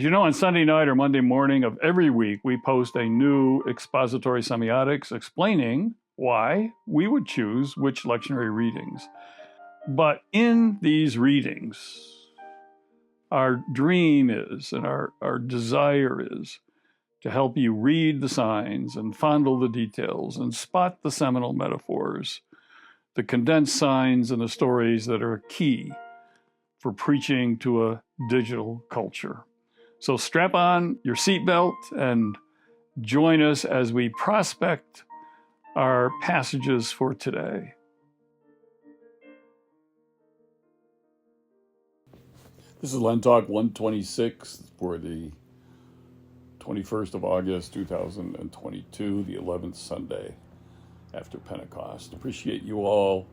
As you know, on Sunday night or Monday morning of every week, we post a new expository semiotics explaining why we would choose which lectionary readings. But in these readings, our dream is and our desire is to help you read the signs and fondle the details and spot the seminal metaphors, the condensed signs and the stories that are key for preaching to a digital culture. So strap on your seatbelt and join us as we prospect our passages for today. This is LenTalk 126 for the 21st of August, 2022, the 11th Sunday after Pentecost. Appreciate you all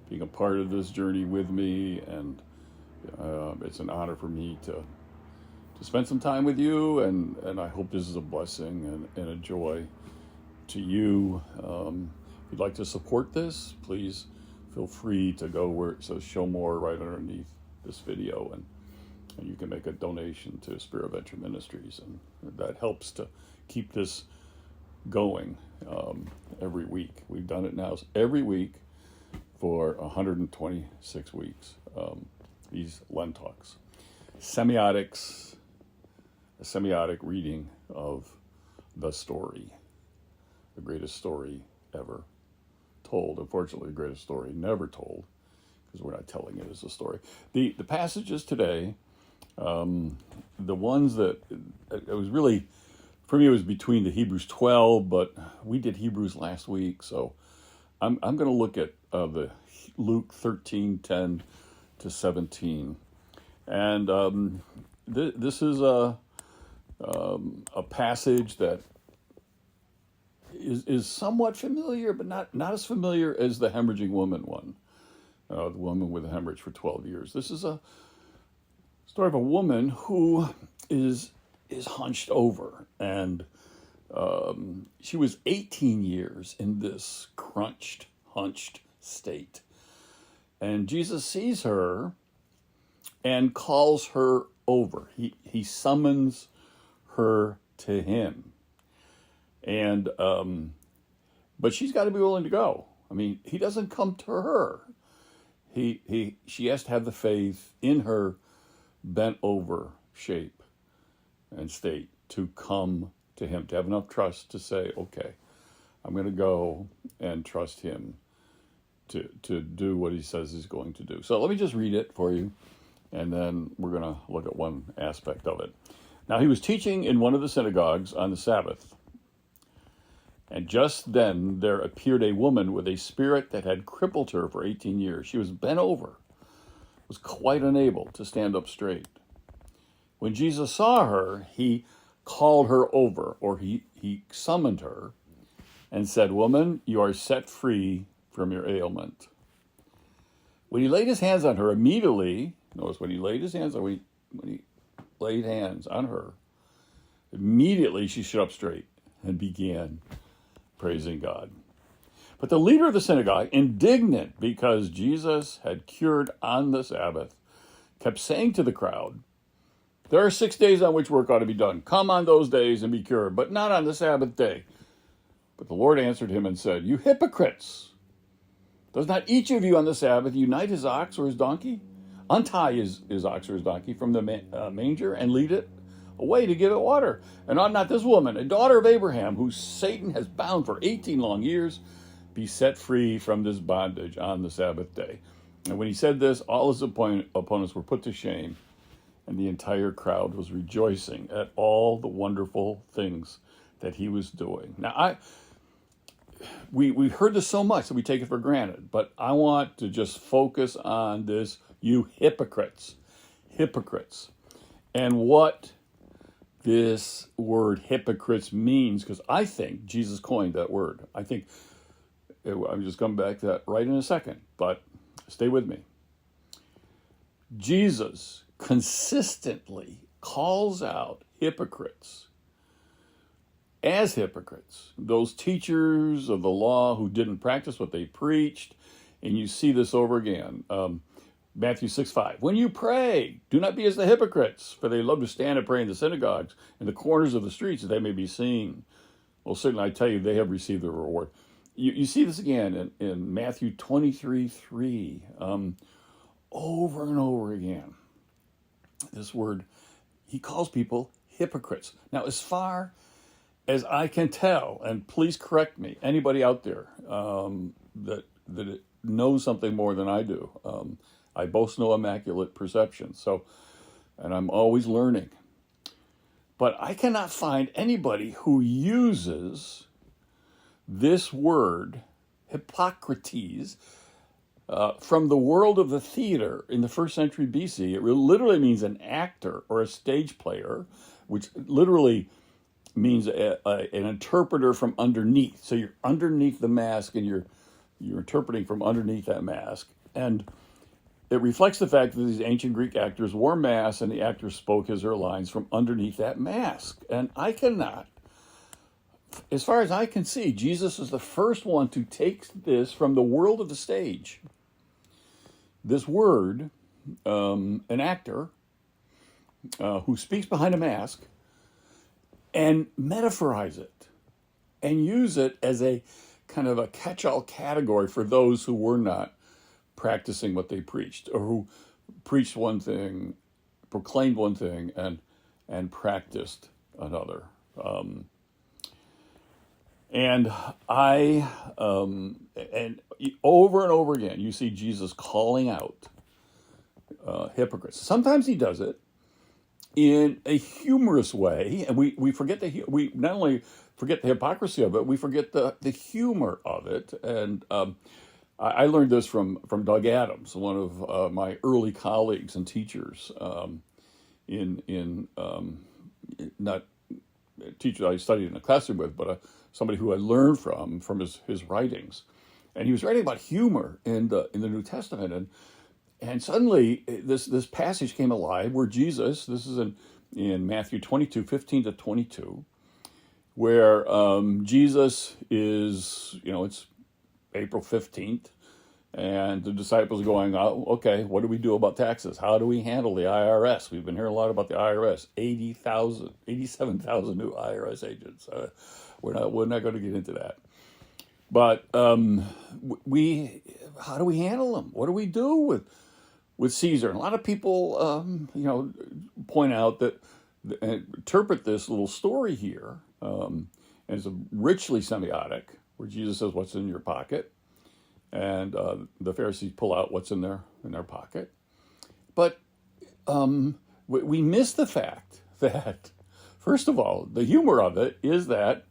being a part of this journey with me, and it's an honor for me to spend some time with you, and I hope this is a blessing and a joy to you. If you'd like to support this, please feel free to go where it says show more right underneath this video, and you can make a donation to Spirit Venture Ministries, and that helps to keep this going every week. We've done it now every week for 126 weeks, these LenTalks. Semiotics, a semiotic reading of the story, the greatest story ever told. Unfortunately, the greatest story never told, because we're not telling it as a story. The passages today, the ones that it was really, for me, it was between the Hebrews 12, but we did Hebrews last week, so I'm going to look at the Luke 13:10 to 17, and this is a passage that is somewhat familiar, but not as familiar as the hemorrhaging woman one, the woman with a hemorrhage for 12 years. This is a story of a woman who is hunched over, and she was 18 years in this hunched state. And Jesus sees her and calls her over. He summons her to him. And but she's got to be willing to go. I mean, he doesn't come to her. She has to have the faith in her bent over shape and state to come to him, to have enough trust to say, okay, I'm going to go and trust him to do what he says he's going to do. So let me just read it for you, and then we're going to look at one aspect of it. Now, he was teaching in one of the synagogues on the Sabbath, and just then there appeared a woman with a spirit that had crippled her for 18 years. She was bent over, was quite unable to stand up straight. When Jesus saw her, he called her over, or he summoned her and said, "Woman, you are set free from your ailment." When he laid his hands on her, immediately, notice when he laid hands on her, immediately she stood up straight and began praising God. But the leader of the synagogue, indignant because Jesus had cured on the Sabbath, kept saying to the crowd, "There are 6 days on which work ought to be done. Come on those days and be cured, but not on the Sabbath day." But the Lord answered him and said, "You hypocrites! Does not each of you on the Sabbath unite his ox or his donkey? Untie his ox or his donkey from the manger and lead it away to give it water. And ought not this woman, a daughter of Abraham, whom Satan has bound for 18 long years, be set free from this bondage on the Sabbath day?" And when he said this, all his opponents were put to shame, and the entire crowd was rejoicing at all the wonderful things that he was doing. Now, we heard this so much that we take it for granted, but I want to just focus on this, you hypocrites, and what this word hypocrites means, because I think Jesus coined that word. I'm just coming back to that right in a second, but stay with me. Jesus consistently calls out hypocrites as hypocrites, those teachers of the law who didn't practice what they preached, and you see this over again. Matthew 6:5. When you pray, do not be as the hypocrites, for they love to stand and pray in the synagogues and the corners of the streets, that they may be seen. Well, certainly I tell you, they have received their reward. You see this again in Matthew 23:3, over and over again. This word, he calls people hypocrites. Now, as far as I can tell, and please correct me, anybody out there that knows something more than I do, I boast no immaculate perception. So, and I'm always learning. But I cannot find anybody who uses this word, Hippocrates, from the world of the theater in the first century BC. It literally means an actor or a stage player, which literally means an interpreter from underneath. So you're underneath the mask and you're interpreting from underneath that mask. And it reflects the fact that these ancient Greek actors wore masks and the actors spoke his or her lines from underneath that mask. And I cannot, as far as I can see, Jesus is the first one to take this from the world of the stage. This word, an actor who speaks behind a mask, and metaphorize it and use it as a kind of a catch-all category for those who were not practicing what they preached, or who preached one thing, proclaimed one thing, and practiced another. And over and over again, you see Jesus calling out hypocrites. Sometimes he does it in a humorous way, and we forget we not only forget the hypocrisy of it, we forget the humor of it. And I learned this from Doug Adams, one of my early colleagues and teachers, not teacher I studied in a classroom with, but somebody who I learned from his writings. And he was writing about humor in the New Testament, and suddenly this passage came alive where Jesus, this is in Matthew 22:15-22, where Jesus is, it's April 15th, and the disciples are going, oh, okay, what do we do about taxes? How do we handle the IRS? We've been hearing a lot about the IRS, 87,000 new IRS agents. We're not going to get into that. But how do we handle them? What do we do with Caesar? And a lot of people, point out that, interpret this little story here, and it's a richly semiotic, where Jesus says, "What's in your pocket?" And the Pharisees pull out what's in their pocket. But we miss the fact that, first of all, the humor of it is that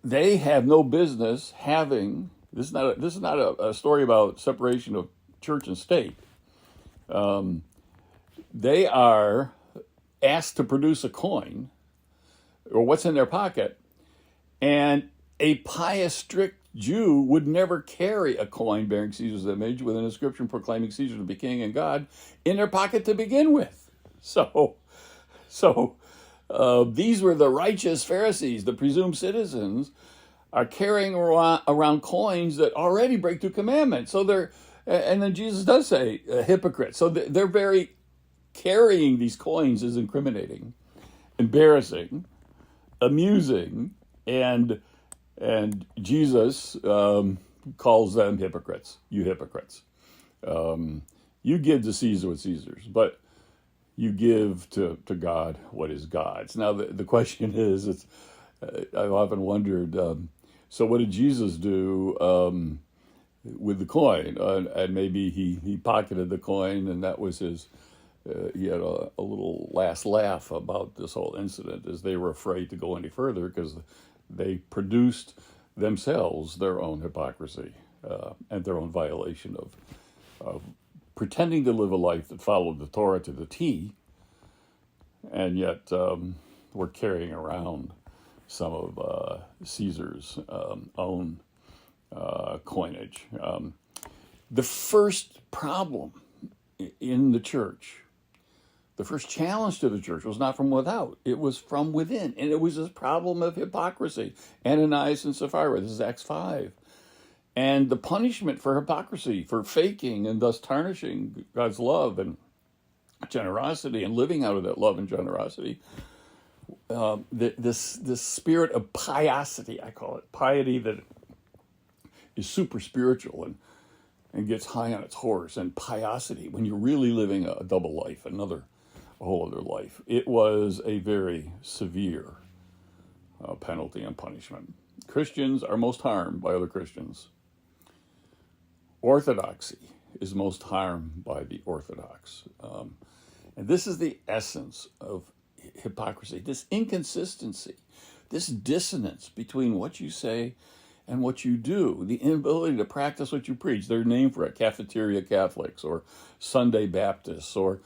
they have no business having. This is not a story about separation of church and state. They are asked to produce a coin, or what's in their pocket, and a pious, strict Jew would never carry a coin bearing Caesar's image with an inscription proclaiming Caesar to be king and God in their pocket to begin with. So these were the righteous Pharisees, the presumed citizens, are carrying around coins that already break the commandment. So and then Jesus does say hypocrites. So they're very, carrying these coins is incriminating, embarrassing, amusing, and Jesus calls them hypocrites. You hypocrites. You give to Caesar what Caesar's, but you give to God what is God's. Now the question is, I've often wondered, so what did Jesus do with the coin? And maybe he pocketed the coin, and that was his. He had a little last laugh about this whole incident, as they were afraid to go any further because they produced themselves their own hypocrisy and their own violation of pretending to live a life that followed the Torah to the T, and yet we're carrying around some of Caesar's own coinage. The first problem in the church, the first challenge to the church, was not from without. It was from within. And it was this problem of hypocrisy. Ananias and Sapphira, this is Acts 5. And the punishment for hypocrisy, for faking and thus tarnishing God's love and generosity and living out of that love and generosity, this spirit of piosity, I call it, piety that is super spiritual and gets high on its horse, and piosity when you're really living a double life, a whole other life. It was a very severe penalty and punishment. Christians are most harmed by other Christians. Orthodoxy is most harmed by the Orthodox. And this is the essence of hypocrisy, this inconsistency, this dissonance between what you say and what you do, the inability to practice what you preach. There's a name for it, cafeteria Catholics or Sunday Baptists or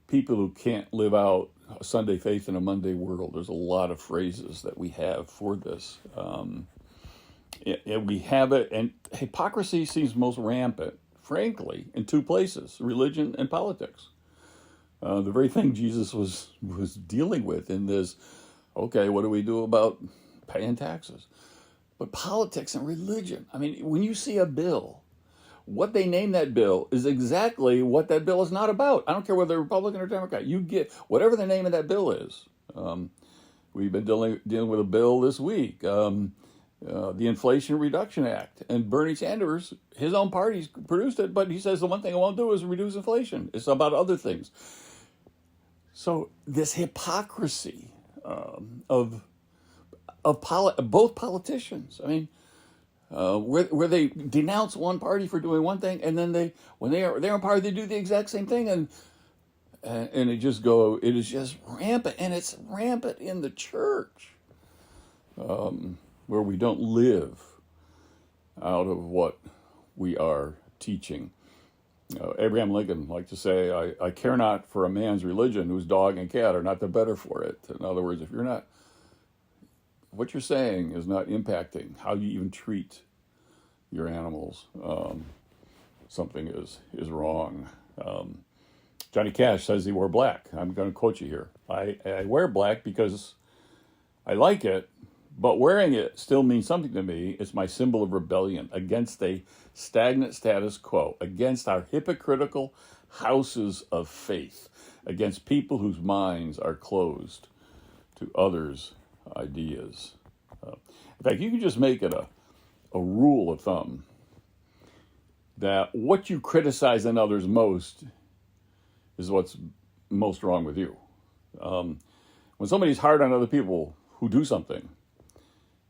people who can't live out a Sunday faith in a Monday world. There's a lot of phrases that we have for this. We have it, and hypocrisy seems most rampant, frankly, in two places, religion and politics. The very thing Jesus was dealing with in this, okay, what do we do about paying taxes? But politics and religion, I mean, when you see a bill, what they name that bill is exactly what that bill is not about. I don't care whether Republican or Democrat. You get whatever the name of that bill is. We've been dealing with a bill this week, the Inflation Reduction Act. And Bernie Sanders, his own party produced it, but he says the one thing it won't do is reduce inflation. It's about other things. So this hypocrisy of both politicians, I mean, where they denounce one party for doing one thing, and then when they're in power, they do the exact same thing, and it is just rampant, and it's rampant in the church, where we don't live out of what we are teaching. Abraham Lincoln liked to say, I care not for a man's religion whose dog and cat are not the better for it. In other words, what you're saying is not impacting how you even treat your animals, something is wrong. Johnny Cash says he wore black. I'm going to quote you here. I wear black because I like it, but wearing it still means something to me. It's my symbol of rebellion against a stagnant status quo, against our hypocritical houses of faith, against people whose minds are closed to others' ideas. In fact, you can just make it a rule of thumb that what you criticize in others most is what's most wrong with you. When somebody's hard on other people who do something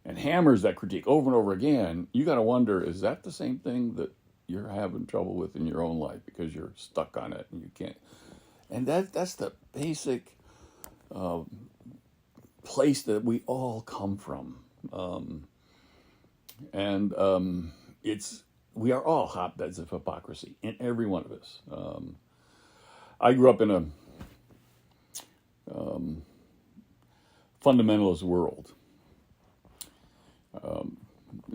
and hammers that critique over and over again, you got to wonder, is that the same thing that you're having trouble with in your own life because you're stuck on it and you can't? And that's the basic place that we all come from. We are all hotbeds of hypocrisy in every one of us. I grew up in a fundamentalist world.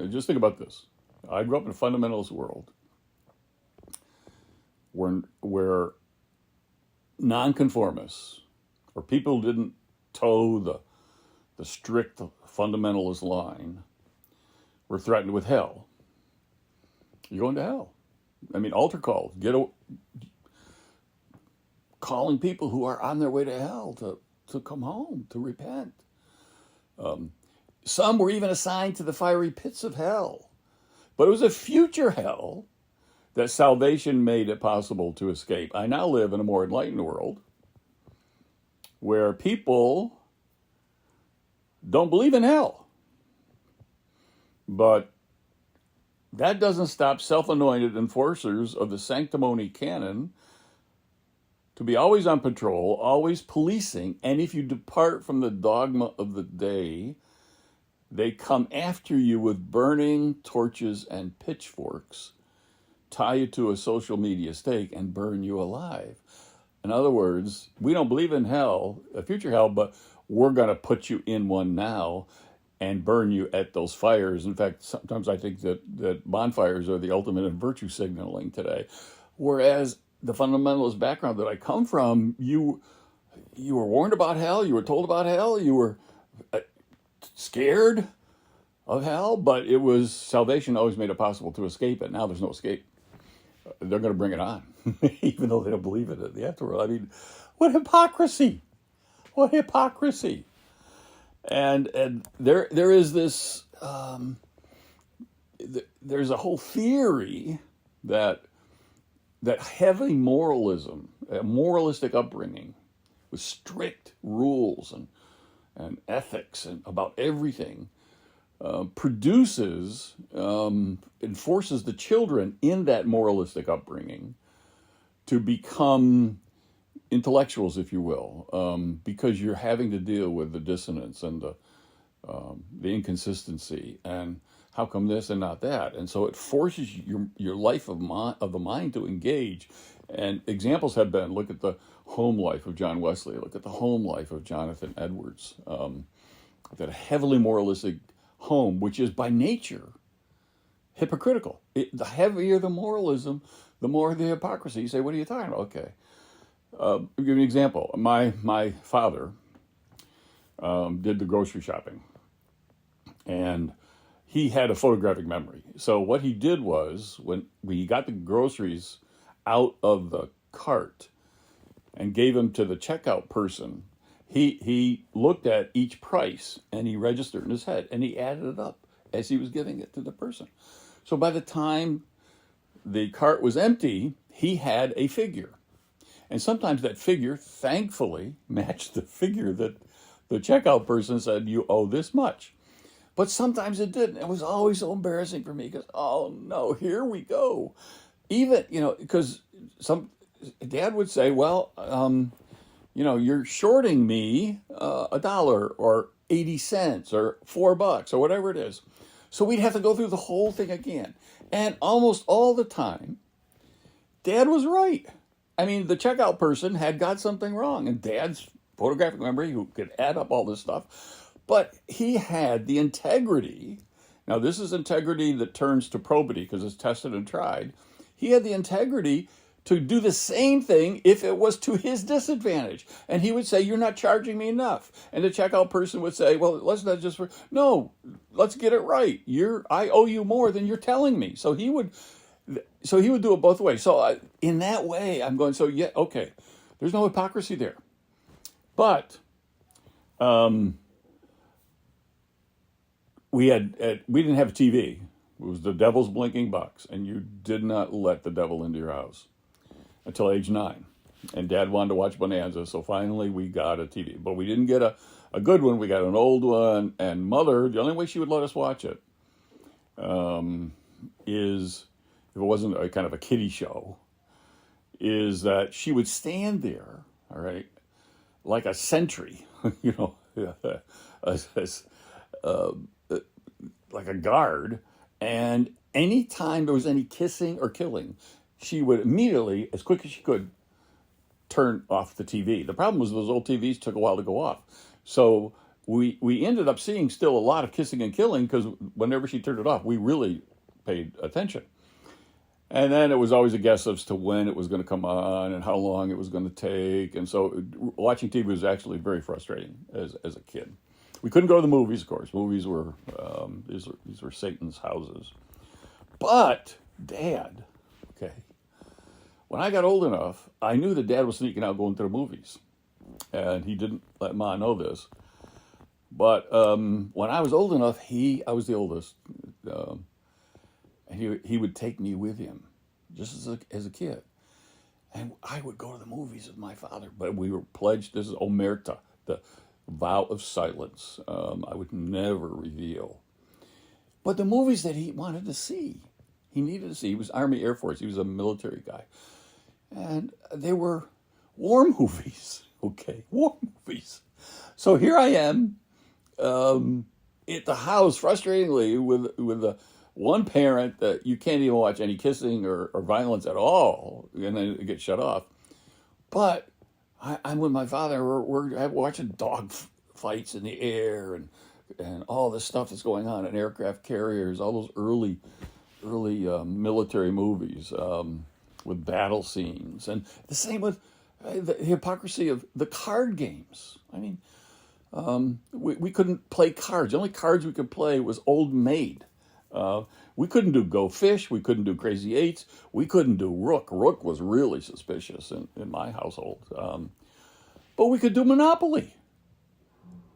Just think about this. I grew up in a fundamentalist world where nonconformists, or people who didn't toe the strict fundamentalist line, were threatened with hell. You're going to hell. I mean, altar calls, calling people who are on their way to hell to come home, to repent. Some were even assigned to the fiery pits of hell. But it was a future hell that salvation made it possible to escape. I now live in a more enlightened world where people don't believe in hell. But that doesn't stop self-anointed enforcers of the sanctimony canon to be always on patrol, always policing, and if you depart from the dogma of the day, they come after you with burning torches and pitchforks, tie you to a social media stake, and burn you alive. In other words, we don't believe in hell, a future hell, but we're going to put you in one now and burn you at those fires. In fact, sometimes I think that bonfires are the ultimate in virtue signaling today. Whereas the fundamentalist background that I come from, you were warned about hell, you were told about hell, you were scared, of hell, but it was salvation always made it possible to escape it. Now there's no escape. They're going to bring it on, even though they don't believe it at the afterworld. I mean, what hypocrisy! What hypocrisy! And there is this. There's a whole theory that heavy moralism, a moralistic upbringing, with strict rules and ethics and about everything, produces and forces the children in that moralistic upbringing to become intellectuals, if you will, because you're having to deal with the dissonance and the inconsistency and how come this and not that, and so it forces your life of the mind to engage. And examples have been, look at the home life of John Wesley, look at the home life of Jonathan Edwards, that heavily moralistic home, which is by nature hypocritical. The heavier the moralism, the more the hypocrisy. You say, what are you talking about? Okay. I'll give you an example. My father did the grocery shopping, and he had a photographic memory. So what he did was, when he got the groceries out of the cart and gave them to the checkout person, he looked at each price and he registered in his head and he added it up as he was giving it to the person. So by the time the cart was empty, he had a figure. And sometimes that figure, thankfully, matched the figure that the checkout person said, you owe this much. But sometimes it didn't. It was always so embarrassing for me because, oh no, here we go. Even, because Dad would say, well, you're shorting me $1 or 80 cents or $4 or whatever it is. So we'd have to go through the whole thing again. And almost all the time, Dad was right. I mean, the checkout person had got something wrong, and Dad's photographic memory, who could add up all this stuff, but he had the integrity. Now, this is integrity that turns to probity because it's tested and tried. He had the integrity to do the same thing if it was to his disadvantage. And he would say, you're not charging me enough. And the checkout person would say, well, let's not just, no, let's get it right. I owe you more than you're telling me. So he would do it both ways. So in that way, I'm going, so yeah, okay, there's no hypocrisy there. But we didn't have a TV. It was the devil's blinking box, and you did not let the devil into your house until age 9. And Dad wanted to watch Bonanza, so finally we got a TV. But we didn't get a good one. We got an old one. And Mother, the only way she would let us watch it is, if it wasn't a kind of a kiddie show, is that she would stand there, all right, like a sentry, like a guard, and anytime there was any kissing or killing, she would immediately, as quick as she could, turn off the TV. The problem was those old TVs took a while to go off. So we ended up seeing still a lot of kissing and killing because whenever she turned it off, we really paid attention. And then it was always a guess as to when it was going to come on and how long it was going to take. And so watching TV was actually very frustrating as a kid. We couldn't go to the movies, of course. Movies were, these were Satan's houses. But Dad, okay, when I got old enough, I knew that Dad was sneaking out going to the movies. And he didn't let Ma know this. But when I was old enough, I was the oldest, and he would take me with him, just as a kid. And I would go to the movies with my father. But we were pledged, this is omerta, the vow of silence. I would never reveal. But the movies that he wanted to see, he needed to see. He was Army Air Force. He was a military guy. And they were war movies, okay? War movies. So here I am at the house, frustratingly, with the one parent that you can't even watch any kissing or violence at all, and then it gets shut off. But I'm with my father. We're watching dog fights in the air and all this stuff that's going on in aircraft carriers, all those early military movies with battle scenes. And the same with the hypocrisy of the card games. I mean, We couldn't play cards. The only cards we could play was Old Maid. We couldn't do Go Fish. We couldn't do Crazy Eights. We couldn't do Rook. Rook was really suspicious in my household. But we could do Monopoly.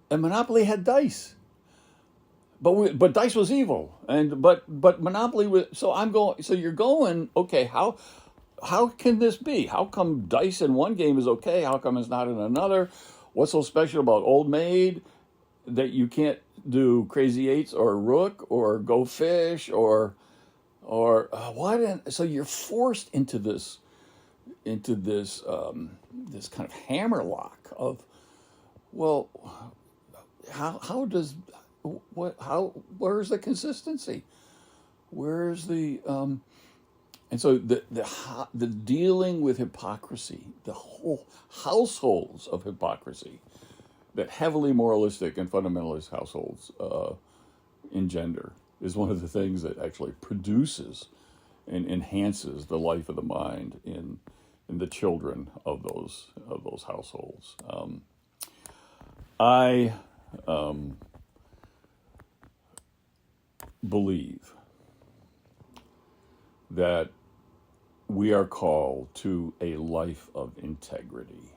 And Monopoly had dice. But dice was evil. But Monopoly was, so you're going, okay, how can this be? How come dice in one game is okay? How come it's not in another? What's so special about Old Maid that you can't do Crazy Eights or Rook or Go Fish or what? And so you're forced into this this kind of hammerlock of, well, where's the consistency? Where's the and so the dealing with hypocrisy, the whole households of hypocrisy that heavily moralistic and fundamentalist households engender is one of the things that actually produces and enhances the life of the mind in the children of those households. I believe that we are called to a life of integrity.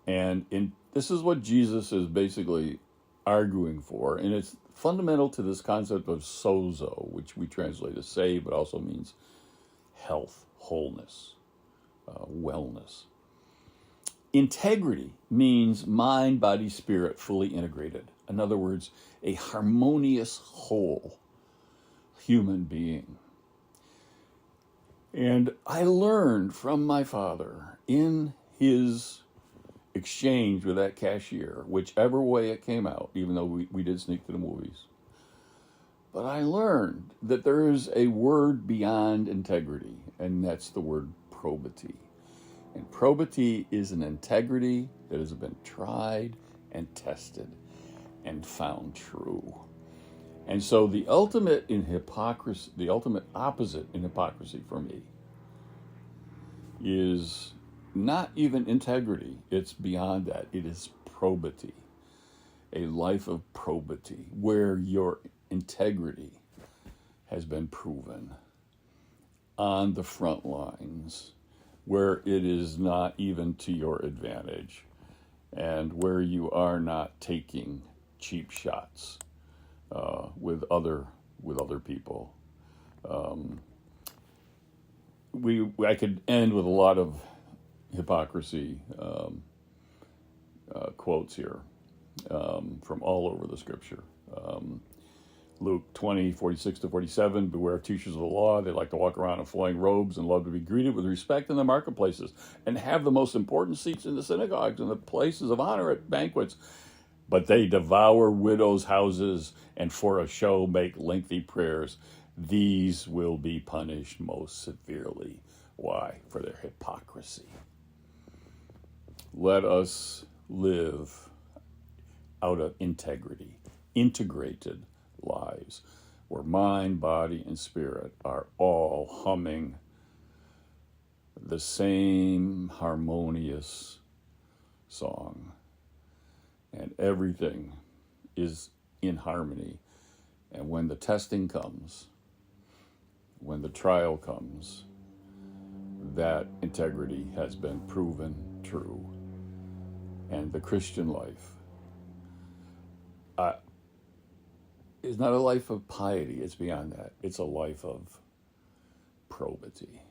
And this is what Jesus is basically arguing for. And it's fundamental to this concept of sozo, which we translate as save, but also means health, wholeness, wellness. Integrity means mind, body, spirit fully integrated. In other words, a harmonious whole human being. And I learned from my father in his exchange with that cashier, whichever way it came out, even though we did sneak to the movies. But I learned that there is a word beyond integrity, and that's the word probity. And probity is an integrity that has been tried and tested and found true. And so the ultimate opposite in hypocrisy for me is not even integrity. It's beyond that. It is probity, a life of probity where your integrity has been proven on the front lines, where it is not even to your advantage, and where you are not taking cheap shots with other people. I could end with a lot of hypocrisy quotes here from all over the scripture. Luke 20:46-47, beware of teachers of the law. They like to walk around in flowing robes and love to be greeted with respect in the marketplaces and have the most important seats in the synagogues and the places of honor at banquets. But they devour widows' houses and for a show make lengthy prayers. These will be punished most severely. Why? For their hypocrisy. Let us live out of integrity, integrated lives, where mind, body, and spirit are all humming the same harmonious song, and everything is in harmony. And when the testing comes, when the trial comes, that integrity has been proven true. And the Christian life is not a life of piety. It's beyond that. It's a life of probity.